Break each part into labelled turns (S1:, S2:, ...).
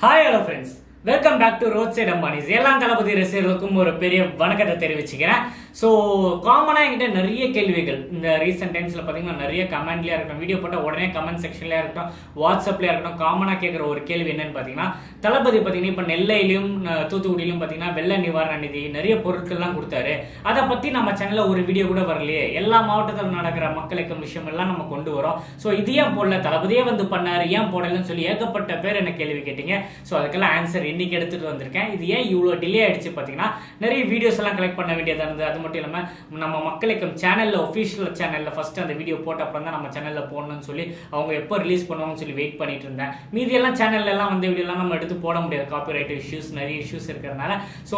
S1: Hi hello friends, welcome back to Roadside Ambanis. எல்லாம் தளபதி ரசிகர்களுக்கும் ஒரு பெரிய வணக்கத்தை தெரிவிச்சுக்கிறேன். ஸோ காமனாக என்கிட்ட நிறைய கேள்விகள் இந்த ரீசெண்ட் டைம்ஸில் பார்த்தீங்கன்னா நிறைய கமெண்ட்லேயே இருக்கட்டும், வீடியோ போட்ட உடனே கமெண்ட் செக்ஷன்லேயே இருக்கட்டும், வாட்ஸ்அப்லேயே இருக்கட்டும், காமனாக கேட்குற ஒரு கேள்வி என்னன்னு பார்த்தீங்கன்னா, தளபதி பார்த்தீங்கன்னா இப்போ நெல்லையிலும் தூத்துக்குடியிலும் பார்த்தீங்கன்னா வெள்ள நிவாரண நிதி நிறைய பொருட்கள்லாம் கொடுத்தாரு. அதை பற்றி நம்ம சேனலில் ஒரு வீடியோ கூட வரலையே. எல்லா மாவட்டத்தில் நடக்கிற மக்களுக்கு விஷயம் எல்லாம் நம்ம கொண்டு வரோம். ஸோ இது ஏன் போடல, தளபதியே வந்து பண்ணாரு ஏன் போடலன்னு சொல்லி ஏகப்பட்ட பேர் என்ன கேள்வி கேட்டீங்க. ஸோ அதுக்கெல்லாம் ஆன்சர் இன்னைக்கு எடுத்துட்டு வந்திருக்கேன். இது ஏன் இவ்வளோ டிலே ஆயிடுச்சு பார்த்தீங்கன்னா, நிறைய வீடியோஸ் எல்லாம் கலெக்ட் பண்ண வேண்டியதாக இருந்தது. அது மட்டும் இல்லாமல் நம்ம மக்களுக்கு சேனலில் ஒஃபிஷியல் சேனலில் ஃபர்ஸ்ட் அந்த வீடியோ போட்ட அப்புறம் தான் நம்ம சேனலில் போடணும்னு சொல்லி அவங்க எப்போ ரிலீஸ் பண்ணுவாங்கன்னு சொல்லி வெயிட் பண்ணிட்டு இருந்தேன். மீதியெல்லாம் சேனல்ல எல்லாம் வந்து வீடியோலாம் நம்ம எடுத்து போட முடியாது, காப்பிரைட் இஷ்யூஸ் நிறைய இஷ்யூஸ் இருக்கிறதுனால. ஸோ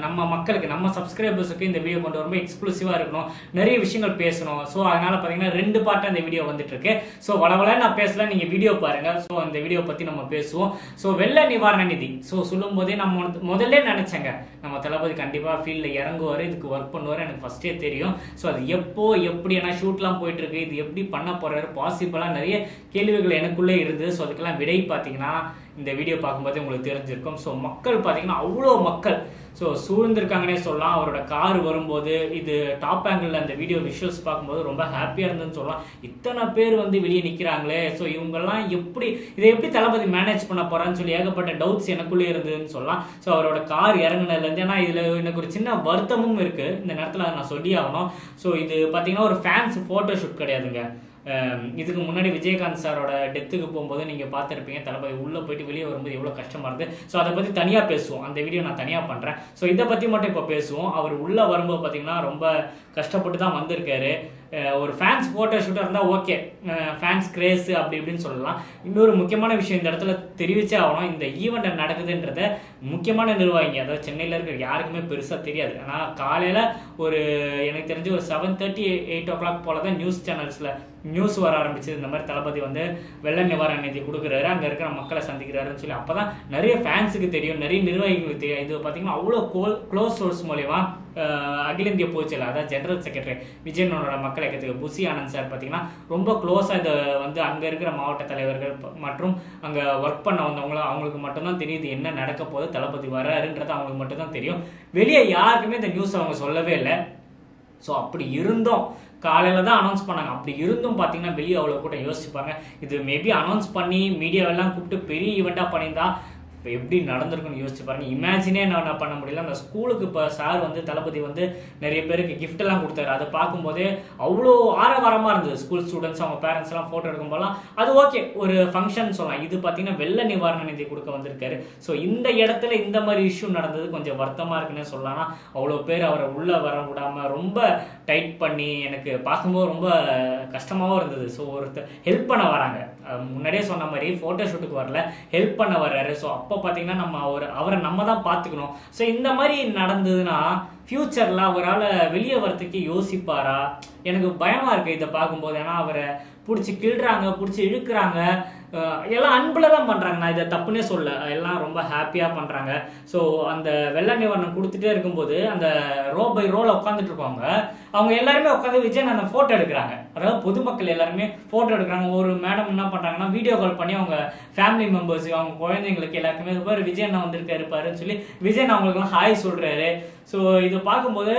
S1: நம்ம மக்களுக்கு நம்ம சப்ஸ்கிரைபர்ஸுக்கு இந்த வீடியோ கொண்டு வரும்போது எக்ஸ்க்ளூசிவாக இருக்கணும், நிறைய விஷயங்கள் பேசணும். ஸோ அதனால பார்த்தீங்கன்னா 2 பார்ட்டாக இந்த வீடியோ வந்துட்டு இருக்கு. ஸோ வளவள நான் பேசல, நீங்க வீடியோ பாருங்க. ஸோ அந்த வீடியோ பத்தி நம்ம பேசுவோம். ஸோ வெள்ள நிவாரண நிதி சொல்லும் போதே நம்ம முதல்ல நினைச்சேங்க, நம்ம தளபதி கண்டிப்பா ஃபீல்ட்ல இறங்குவாரு, இதுக்கு ஒர்க் பண்ணுவாரு, எனக்கு ஃபர்ஸ்டே தெரியும். ஸோ அது எப்போ எப்படி ஏன்னா ஷூட்லாம் போயிட்டு இருக்கு, இது எப்படி பண்ண போறாரு, பாசிபிளா நிறைய கேள்விகள் எனக்குள்ளே இருந்தது. ஸோ அதுக்கெல்லாம் விடை பார்த்தீங்கன்னா இந்த வீடியோ பார்க்கும்போது உங்களுக்கு தெரிஞ்சிருக்கும். ஸோ மக்கள் பார்த்தீங்கன்னா அவ்வளோ மக்கள் ஸோ சூழ்ந்திருக்காங்கன்னே சொல்லலாம். அவரோட கார் வரும்போது இது டாப் ஆங்கிள் அந்த வீடியோ விஷுவல்ஸ் பார்க்கும்போது ரொம்ப ஹாப்பியாக இருந்ததுன்னு சொல்லலாம். இத்தனை பேர் வந்து வெளியே நிற்கிறாங்களே, ஸோ இவங்கெல்லாம் இதை எப்படி தளபதி மேனேஜ் பண்ண போறான்னு சொல்லி ஏகப்பட்ட டவுட்ஸ் எனக்குள்ளே இருந்ததுன்னு சொல்லலாம். ஸோ அவரோட கார் இறங்குனதுலேருந்து, ஏன்னா இதில் எனக்கு ஒரு சின்ன வருத்தமும் இருக்கு, இந்த நேரத்தில் நான் சொல்லி ஆகணும். ஸோ இது பார்த்தீங்கன்னா ஒரு ஃபேன்ஸ் ஃபோட்டோ ஷூட் கிடையாதுங்க. இதுக்கு முன்னாடி விஜயகாந்த் சாரோட டெத்துக்கு போகும்போது நீங்க பார்த்துருப்பீங்க, தளபதி உள்ள போயிட்டு வெளியே வரும்போது எவ்வளவு கஷ்டமா இருந்து. ஸோ அதை பத்தி தனியா பேசுவோம், அந்த வீடியோ நான் தனியா பண்றேன். ஸோ இதை பத்தி மட்டும் இப்போ பேசுவோம். அவர் உள்ள வரும்போது பாத்தீங்கன்னா ரொம்ப கஷ்டப்பட்டு தான் வந்திருக்காரு. ஒரு ஃபேன்ஸ் போட்டோ ஷூட்டாக இருந்தால் ஓகே, ஃபேன்ஸ் கிரேஸ் அப்படி இப்படின்னு சொல்லலாம். இன்னொரு முக்கியமான விஷயம் இந்த இடத்துல தெரிவிச்சே ஆகணும், இந்த ஈவெண்ட் நடக்குதுன்றத முக்கியமான நிர்வாகிங்க, அதாவது சென்னையில் இருக்கிற யாருக்குமே பெருசாக தெரியாது. ஆனால் காலையில் ஒரு எனக்கு தெரிஞ்சு ஒரு 7:30 8 o'clock போல தான் நியூஸ் சேனல்ஸில் நியூஸ் வர ஆரம்பிச்சது. இந்த மாதிரி தளபதி வந்து வெள்ள நிவாரண நிதி கொடுக்குறாரு, அங்கே இருக்கிற மக்களை சந்திக்கிறாருன்னு சொல்லி. அப்போ தான் நிறைய ஃபேன்ஸுக்கு தெரியும், நிறைய நிர்வாகிகளுக்கு தெரியும். இது பார்த்தீங்கன்னா அவ்வளோ க்ளோஸ் சோர்ஸ் மூலயமா அகில இந்திய பொதுச்செயலர், அதாவது ஜெனரல் செக்ரட்டரி விஜயனோட மக்கள் இயக்கத்துக்கு புசி ஆனந்த் சார் பார்த்தீங்கன்னா ரொம்ப க்ளோஸாக இதை வந்து அங்கே இருக்கிற மாவட்ட தலைவர்கள் மற்றும் அங்கே ஒர்க் பண்ண வந்தவங்களும் அவங்களுக்கு மட்டும்தான் தெரியுது என்ன நடக்க போது, தளபதி வர்றாருன்றது அவங்களுக்கு மட்டும்தான் தெரியும். வெளியே யாருக்குமே இந்த நியூஸ் அவங்க சொல்லவே இல்லை. ஸோ அப்படி இருந்தோம், காலையில் தான் அனௌன்ஸ் பண்ணாங்க. அப்படி இருந்தும் பார்த்தீங்கன்னா வெளியே அவ்வளோ கூட்டம் யோசிச்சுப்பாங்க. இது மேபி அனௌன்ஸ் பண்ணி மீடியாவெல்லாம் கூப்பிட்டு பெரிய ஈவெண்ட்டாக பண்ணியிருந்தா இப்போ எப்படி நடந்திருக்குன்னு யோசிச்சு பாருங்க. இமேஜினே நான் பண்ண முடியல. அந்த ஸ்கூலுக்கு இப்போ சார் வந்து தளபதி வந்து நிறைய பேருக்கு கிஃப்ட் எல்லாம் கொடுத்தாரு. அதை பார்க்கும்போதே அவ்வளோ ஆரவாரமாக இருந்தது. ஸ்கூல் ஸ்டூடெண்ட்ஸ் அவங்க பேரண்ட்ஸ் எல்லாம் ஃபோட்டோ எடுக்கும்போதெல்லாம் அது ஓகே, ஒரு ஃபங்க்ஷன் சொல்லலாம். இது பார்த்தீங்கன்னா வெள்ள நிவாரண நிதி கொடுக்க வந்திருக்காரு. ஸோ இந்த இடத்துல இந்த மாதிரி இஷ்யூ நடந்தது கொஞ்சம் வருத்தமாக இருக்குன்னு சொல்லலாம். அவ்வளோ பேர் அவரை உள்ள வர விடாமல் ரொம்ப டைட் பண்ணி எனக்கு பார்க்கும்போது ரொம்ப கஷ்டமாகவும் இருந்தது. ஸோ ஒருத்தர் ஹெல்ப் பண்ண வராங்க, முன்னாடியே சொன்ன மாதிரி ஃபோட்டோ ஷூட்டுக்கு வரல, ஹெல்ப் பண்ண வர்றாரு. ஸோ அப்போ பார்த்தீங்கன்னா நம்ம அவரை நம்ம தான் பார்த்துக்கணும். ஸோ இந்த மாதிரி நடந்ததுன்னா ஃபியூச்சரில் அவரால் வெளியே வரத்துக்கு யோசிப்பாரா, எனக்கு பயமாக இருக்குது இதை பார்க்கும்போது. ஏன்னா அவரை பிடிச்சி கிள்றாங்க, பிடிச்சி இழுக்கிறாங்க, எல்லாம் அன்பில் தான் பண்ணுறாங்க. நான் இதை தப்புன்னே சொல்ல, எல்லாம் ரொம்ப ஹாப்பியாக பண்ணுறாங்க. ஸோ அந்த வெள்ள நிவாரணம் கொடுத்துட்டே இருக்கும்போது அந்த ரோ பை ரோல உட்காந்துட்டு இருப்பாங்க, அவங்க எல்லாருமே உட்காந்து விஜய் அந்த ஃபோட்டோ எடுக்கிறாங்க. அதாவது பொதுமக்கள் எல்லாருமே ஃபோட்டோ எடுக்கிறாங்க. ஒரு மேடம் என்ன பண்ணுறாங்கன்னா வீடியோ கால் பண்ணி அவங்க ஃபேமிலி மெம்பர்ஸ், அவங்க குழந்தைங்களுக்கு எல்லாருக்குமே பாரு விஜய் அண்ணா வந்திருக்காரு பாருன்னு சொல்லி விஜய் அண்ணா அவங்களுக்குலாம் ஹாய் சொல்கிறாரு. ஸோ இதை பார்க்கும்போது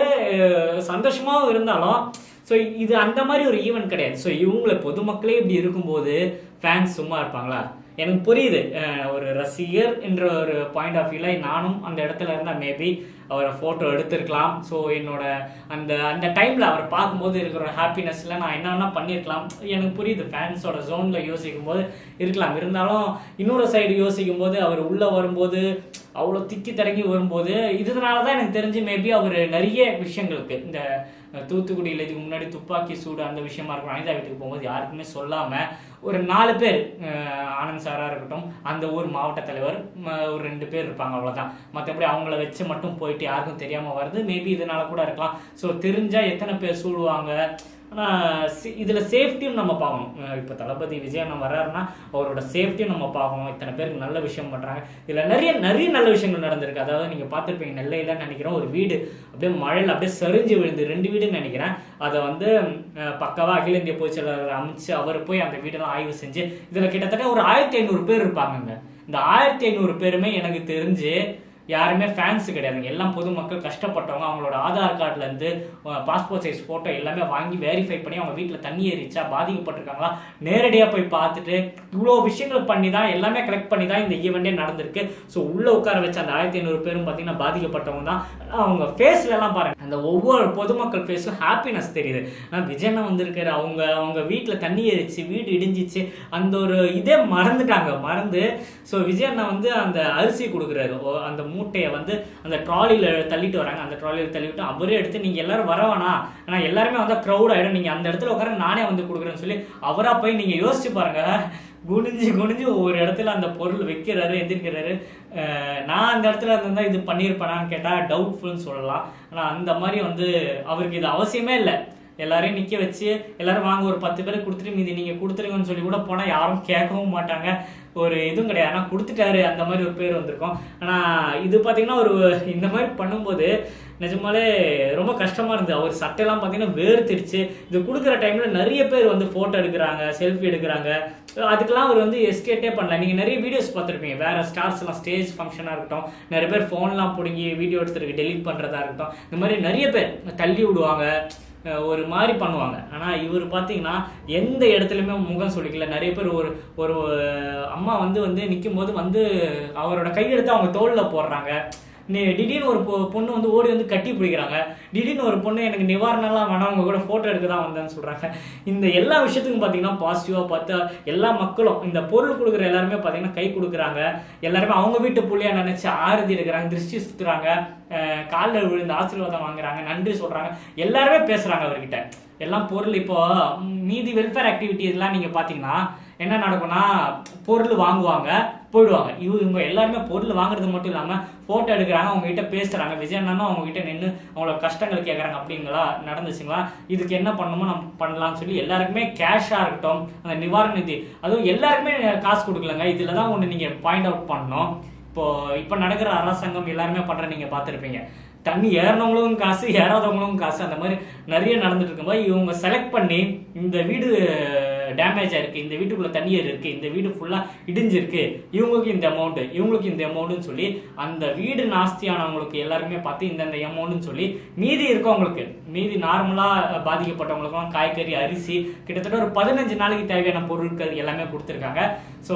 S1: சந்தோஷமாகவும் இருந்தாலும் ஸோ இது அந்த மாதிரி ஒரு ஈவெண்ட் கிடையாது. ஸோ இவங்களை பொதுமக்களே இப்படி இருக்கும்போது ஃபேன்ஸ் சும்மா இருப்பாங்களா? எனக்கு புரியுது, ஒரு ரசிகர் என்ற ஒரு பாயிண்ட் ஆஃப் வியூல நானும் அந்த இடத்துல இருந்தால் மேபி அவரை ஃபோட்டோ எடுத்திருக்கலாம். ஸோ என்னோட அந்த டைமில் அவரை பார்க்கும்போது இருக்கிற ஹாப்பினஸ்ல நான் என்னென்ன பண்ணியிருக்கலாம். எனக்கு புரியுது, ஃபேன்ஸோட ஜோனில் யோசிக்கும் போது இருக்கலாம். இருந்தாலும் இன்னொரு சைடு யோசிக்கும் போது அவர் உள்ளே வரும்போது அவ்வளோ திக்கி தடங்கி வரும்போது இதனால தான் எனக்கு தெரிஞ்சு மேபி அவர் நிறைய விஷயங்களுக்கு இந்த தூத்துக்குடியில் இதுக்கு முன்னாடி துப்பாக்கி சூடு அந்த விஷயமா இருக்கும், அனிதா வீட்டுக்கு போகும்போது யாருக்குமே சொல்லாமல் ஒரு 4 பேர், ஆனந்த் சாரா இருக்கட்டும், அந்த ஊர் மாவட்ட தலைவர், ஒரு 2 பேர் இருப்பாங்க, அவ்வளோதான். மற்றபடி அவங்கள வச்சு மட்டும் போயிட்டு யாருக்கும் தெரியாமல் வருது. மேபி இதனால கூட இருக்கலாம். ஸோ தெரிஞ்சால் எத்தனை பேர் சூடுவாங்க, ஆனால் இதில் சேஃப்டியும் நம்ம பார்க்கணும். இப்போ தளபதி விஜய் அண்ணன் வர்றாருன்னா அவரோட சேஃப்டியும் நம்ம பார்க்கணும். இத்தனை பேருக்கு நல்ல விஷயம் பண்ணுறாங்க. இதில் நிறைய நல்ல விஷயங்கள் நடந்திருக்கு. அதாவது நீங்கள் பார்த்துருப்பீங்க, நெல்லையில் நினைக்கிறேன் ஒரு வீடு அப்படியே மழையில் அப்படியே சரிஞ்சு விழுந்து 2 வீடுன்னு நினைக்கிறேன். அதை வந்து பக்கவா அகில இந்திய பொதுச் செயலாளர் அமைச்சு அவர் போய் அந்த வீடெல்லாம் ஆய்வு செஞ்சு இதில் கிட்டத்தட்ட ஒரு 1500 பேர் இருப்பாங்கங்க. இந்த 1500 பேருமே எனக்கு தெரிஞ்சு யாருமே ஃபேன்ஸ் கிடையாதுங்க. எல்லாம் பொதுமக்கள் கஷ்டப்பட்டவங்க. அவங்களோட ஆதார் கார்டுல இருந்து பாஸ்போர்ட் சைஸ் போட்டோ எல்லாமே வாங்கி வெரிஃபை பண்ணி அவங்க வீட்டில் தண்ணி ஏறிச்சா பாதிக்கப்பட்டிருக்காங்களா நேரடியாக போய் பார்த்துட்டு இவ்வளோ விஷயங்கள் பண்ணி தான் எல்லாமே கலெக்ட் பண்ணி தான் இந்த ஈவெண்ட்டே நடந்திருக்கு. ஸோ உள்ள உட்கார வச்சு அந்த 1500 பேரும் பார்த்தீங்கன்னா பாதிக்கப்பட்டவங்க தான். அவங்க ஃபேஸ்ல எல்லாம் பாருங்க, அந்த ஒவ்வொரு பொதுமக்கள் ஃபேஸும் ஹாப்பினஸ் தெரியுது. ஆனால் விஜயண்ணா வந்திருக்காரு, அவங்க வீட்டில் தண்ணி ஏறிச்சு, வீடு இடிஞ்சிச்சு, அந்த ஒரு இதே மறந்துட்டாங்க. மறந்து ஸோ விஜயண்ணா வந்து அந்த அரிசி கொடுக்குறாரு. அந்த மூட்டையை வந்து அந்த ட்ராலியில தள்ளிட்டு வராங்க. அந்த ட்ராலியில தள்ளிவிட்டு அவரே எடுத்து நீங்க எல்லாரும் வரவானா, ஆனா எல்லாருமே வந்து க்ரௌட் ஆயிடும், நீங்க அந்த இடத்துல உட்கார நானே வந்து கொடுக்குறேன்னு சொல்லி அவரா போய் நீங்க யோசிச்சு பாருங்க. குனிஞ்சு ஒரு இடத்துல அந்த பொருள் வைக்கிறாரு, எந்திரிக்கிறாரு. நான் அந்த இடத்துல இருந்தா இது பண்ணியிருப்பேனான்னு கேட்டா டவுட்ஃபுல்னு சொல்லலாம். ஆனா அந்த மாதிரி வந்து அவருக்கு இது அவசியமே இல்லை. எல்லாரையும் நிக்க வச்சு எல்லாரும் வாங்க ஒரு 10 பேருக்கு கொடுத்துட்டு மீதி நீங்க கொடுத்துருங்கன்னு சொல்லி கூட போனா யாரும் கேட்கவும் மாட்டாங்க. ஒரு இதுவும் கிடையாது. ஆனா கொடுத்துட்டாரு அந்த மாதிரி ஒரு பேர் வந்திருக்கும். ஆனா இது பாத்தீங்கன்னா ஒரு இந்த மாதிரி பண்ணும்போது நிஜமாலே ரொம்ப கஷ்டமா இருந்தது. அவர் சட்டையெல்லாம் பாத்தீங்கன்னா வேர்த்திருச்சு. இது கொடுக்குற டைம்ல நிறைய பேர் வந்து போட்டோ எடுக்கிறாங்க, செல்ஃபி எடுக்கிறாங்க. அதுக்கெல்லாம் அவர் வந்து எஸ்கேட்டே பண்ணல. நீங்க நிறைய வீடியோஸ் பார்த்துருப்பீங்க, வேற ஸ்டார்ஸ் எல்லாம் ஸ்டேஜ் ஃபங்க்ஷனா இருக்கட்டும், நிறைய பேர் போன்லாம் பிடுங்கி வீடியோ எடுத்துருக்கு டெலிட் பண்றதா இருக்கட்டும், இந்த மாதிரி நிறைய பேர் தள்ளி விடுவாங்க, ஒரு மாதிரி பண்ணுவாங்க. ஆனால் இவர் பார்த்தீங்கன்னா எந்த இடத்துலையுமே முகம் சொல்லிக்கல. நிறைய பேர் ஒரு அம்மா வந்து நிற்கும் போது வந்து அவரோட கையெடுத்து அவங்க தோளில் போடுறாங்க. திடீர்னு ஒரு பொண்ணு வந்து ஓடி வந்து கட்டி பிடிக்கிறாங்க. திடீர்னு ஒரு பொண்ணு எனக்கு நிவாரணம்லாம் வேணாம், அவங்க கூட ஃபோட்டோ எடுக்க தான் வந்தேன்னு சொல்கிறாங்க. இந்த எல்லா விஷயத்துக்கும் பார்த்தீங்கன்னா பாசிட்டிவாக பார்த்தா எல்லா மக்களும் இந்த பொருள் கொடுக்குற எல்லாருமே பார்த்தீங்கன்னா கை கொடுக்குறாங்க. எல்லாருமே அவங்க வீட்டு புள்ளியா நினச்சி ஆறுதி எடுக்கிறாங்க, திருஷ்டி சுற்றுறாங்க, காலில் விழுந்து ஆசீர்வாதம் வாங்குறாங்க, நன்றி சொல்கிறாங்க, எல்லாருமே பேசுகிறாங்க அவர்கிட்ட. எல்லாம் பொருள் இப்போ மீதி வெல்ஃபேர் ஆக்டிவிட்டி இதெல்லாம் நீங்கள் பார்த்தீங்கன்னா என்ன நடக்கும்னா பொருள் வாங்குவாங்க போயிடுவாங்க. இவங்க எல்லாருமே பொருள் வாங்குறது மட்டும் இல்லாமல் ஃபோட்டோ எடுக்கிறாங்க, அவங்க கிட்ட பேசுகிறாங்க. விஜய் அண்ணனும் அவங்க கிட்ட நின்று அவங்களோட கஷ்டங்கள் கேட்குறாங்க. அப்படிங்களா நடந்துச்சுங்களா, இதுக்கு என்ன பண்ணணுமோ நம்ம பண்ணலாம்னு சொல்லி எல்லாருக்குமே கேஷாக இருக்கட்டும், அந்த நிவாரண நிதி அதுவும் எல்லாருக்குமே காசு கொடுக்கலங்க. இதில் தான் ஒன்று நீங்கள் பாயிண்ட் அவுட் பண்ணணும். இப்போ நடக்கிற அரசாங்கம் எல்லாருமே பண்ணுற நீங்கள் பார்த்துருப்பீங்க, தண்ணி ஏறினவங்களும் காசு, ஏறாதவங்களும் காசு, அந்த மாதிரி நிறைய நடந்துட்டு இருக்கும்போது இவங்க செலக்ட் பண்ணி இந்த வீடு டேமேஜ் ஆயிருக்கு, இந்த வீட்டுக்குள்ள தண்ணி இருக்கு, இந்த வீடு ஃபுல்லா இடிஞ்சிருக்கு, இவங்களுக்கு இந்த அமௌண்ட், இவங்களுக்கு இந்த அமௌண்ட்னு சொல்லி அந்த வீடு நாஸ்தியானவங்களுக்கு எல்லாருமே பார்த்து இந்த அமௌண்ட்னு சொல்லி மீதி இருக்கவங்களுக்கு, மீதி நார்மலா பாதிக்கப்பட்டவங்களுக்கும் காய்கறி, அரிசி கிட்டத்தட்ட ஒரு 15 நாளைக்கு தேவையான பொருட்கள் எல்லாமே கொடுத்துருக்காங்க. ஸோ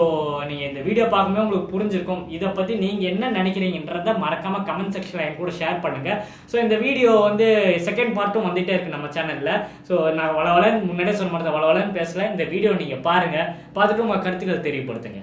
S1: நீங்க இந்த வீடியோ பார்க்கும்போது உங்களுக்கு புரிஞ்சிருக்கும். இதை பத்தி நீங்க என்ன நினைக்கிறீங்கன்றத மறக்காம கமெண்ட் செக்ஷன்ல என் கூட ஷேர் பண்ணுங்க. ஸோ இந்த வீடியோ வந்து செகண்ட் பார்ட்டும் வந்துட்டே இருக்கு நம்ம சேனல்ல. ஸோ நான் வளவலன்னு முன்னாடியே சொன்ன மாதிரி வளவலன்னு பேசல. இந்த வீடியோ நீங்க பாருங்க, பார்த்துட்டு உங்க கருத்துக்கள் தெரியப்படுத்துங்க.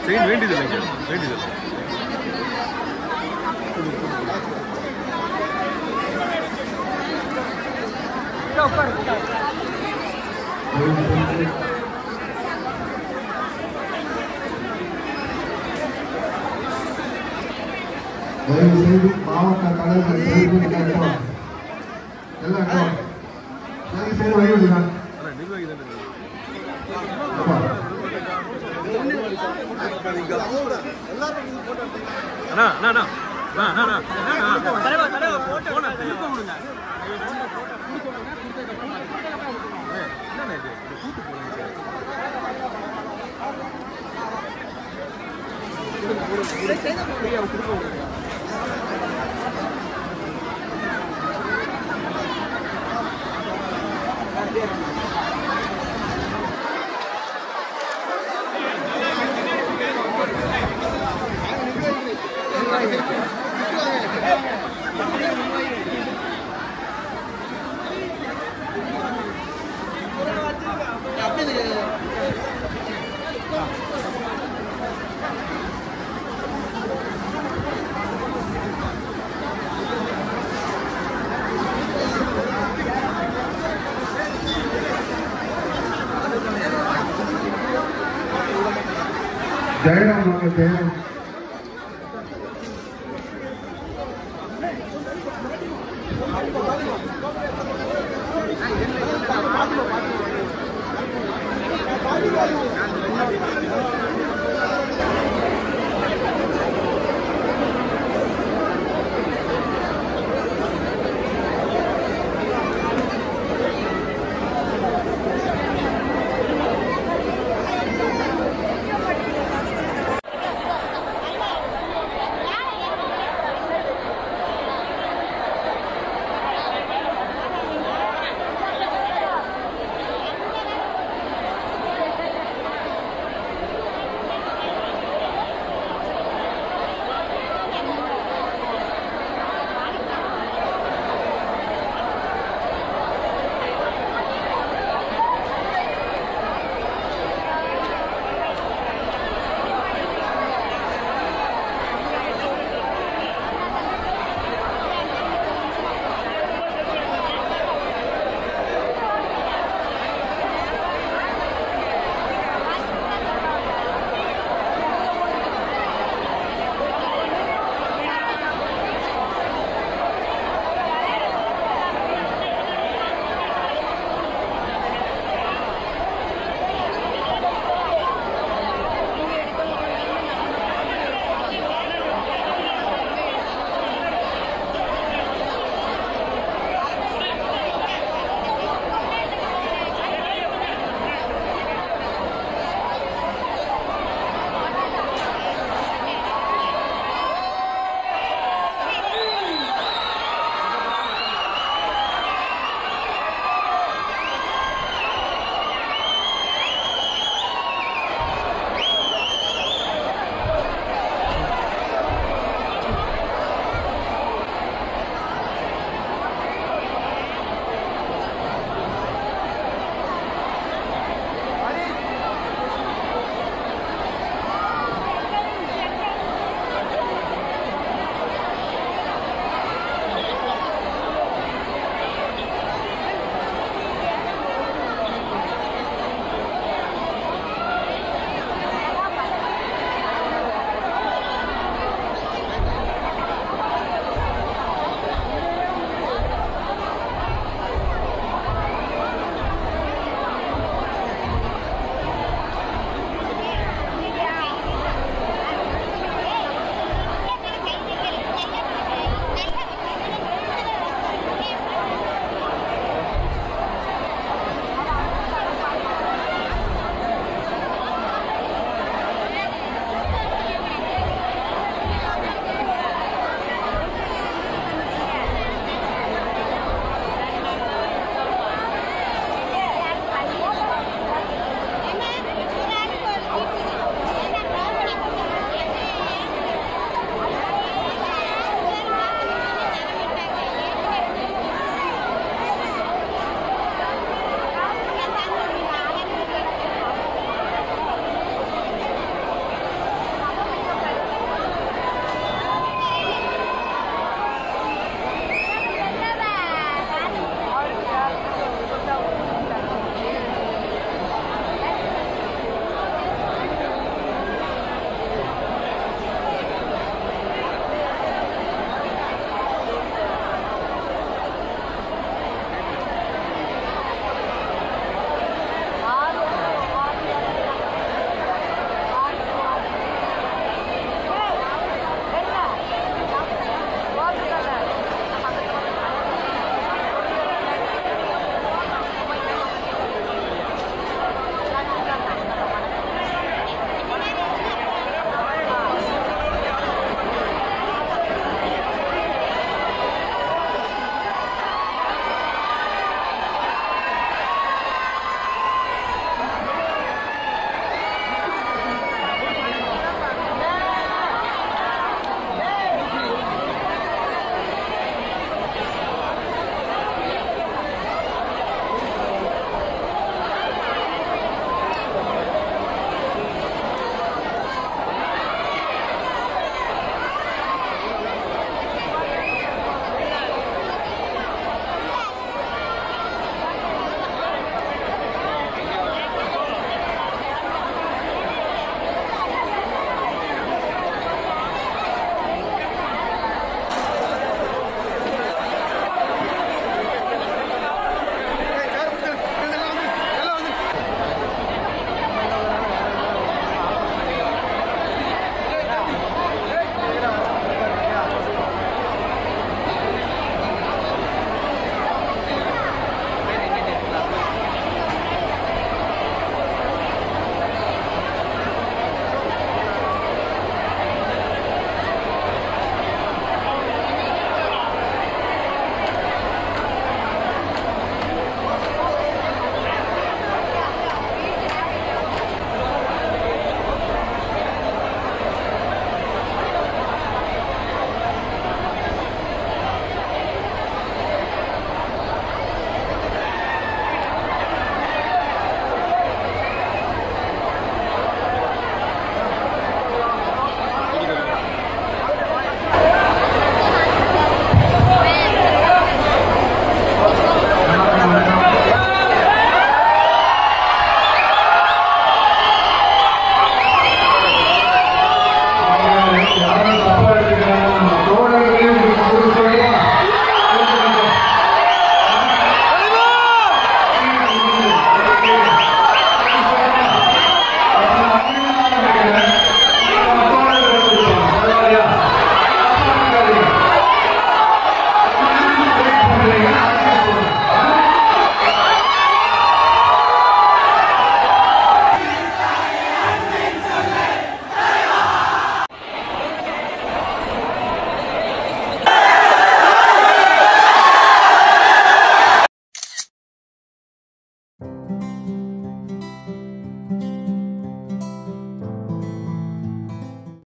S2: செயின் வேண்டியதில்லைங்க, வேண்டியதில்லை.
S3: தயவுசெய்து மாவட்ட தலைவர் எல்லாம் தயவுசெய்து வழிவிடுகிறான். ஜெயராம் வாங்க, ஜெயராம்.